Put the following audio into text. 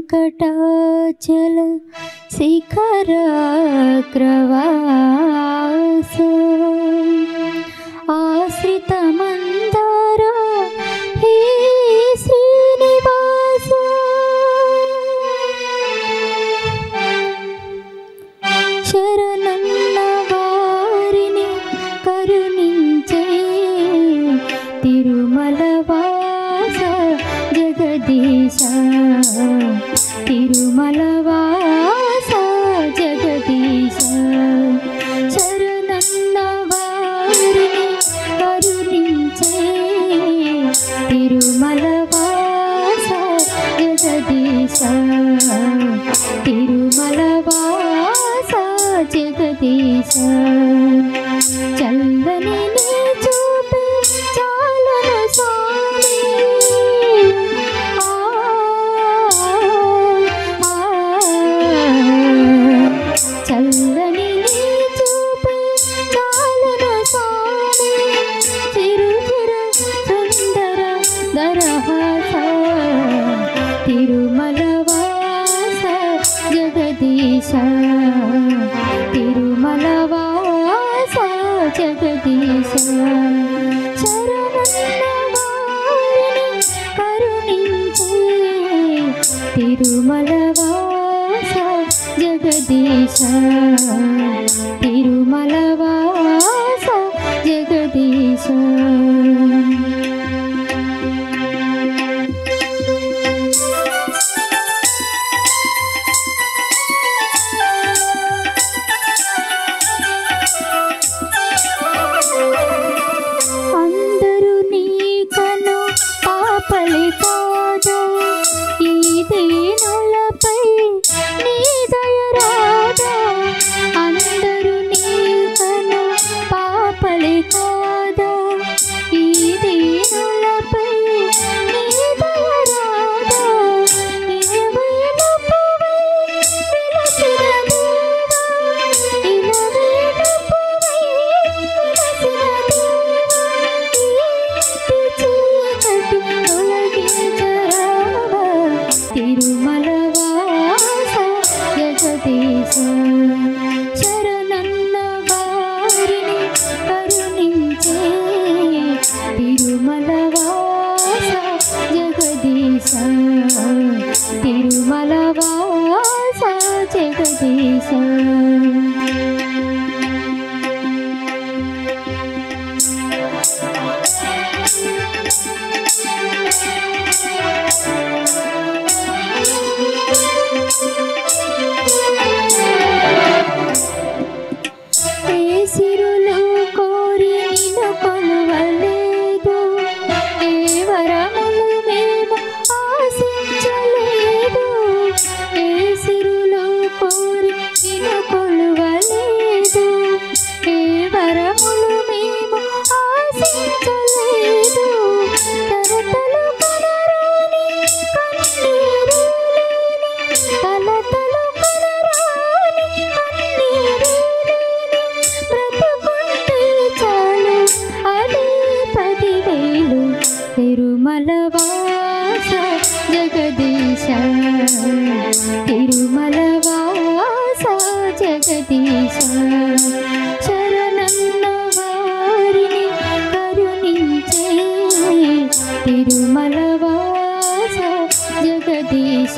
వెంకటాచల శిఖరాగ్రవాస ఆశ్రితమందార హే శ్రీనివాస శరణన్న వారిని కరుణించే తిరుమలవాస జగదీశ తిరుమలవాస జగదీశ శరణన్న వారిని కరుణించే తిరుమలవాస జగదీశ తిరుమలవాస జగదీశ చల్లని నీ చూపే చాలును స్వామి చల్లని నీ చూపే చాలును స్వామి చిరుచిర సుందర దరహాస తిరుమలవాస జగదీశ తిరుమలవాస జగదీశ శరణన్న వారిని కరుణించే తిరుమలవాస జగదీశ తిరుమలవాస జగదీశ అందరూ నీ కను పాపలి కాదా ఈ దీనులపై నీ దయ రాదా అందరూ నీ కను పాపలి కాదా ఈ దీనులపై నీ దయ రాదా ఇలవేలుపువై విలసిన దేవా ఇలవేలుపువై విలసిన తిరుమలవాస జగదీశ శరణన్న వారిని కరుణించే తిరుమలవాస జగదీశ తిరుమలవాస జగదీశ ఏ సిరులు కోరి నిన్ను కొలవలేదు ఏ వరములు మేము ఆశించలేదు ఏ సిరులు కోరి నిన్ను కొలవలేదు ఏ వరములు మేము ఆశించలేదు తరతలు కనరాని కన్నీరు తలతలు కనరాని కన్నీరు బ్రతుకుంటే చాలు అదే 10,000 తిరుమలవాస జగదీశ తిరుమలవాస జగదీశ శరణన్న వారిని కరుణించే తిరుమలవాస జగదీశ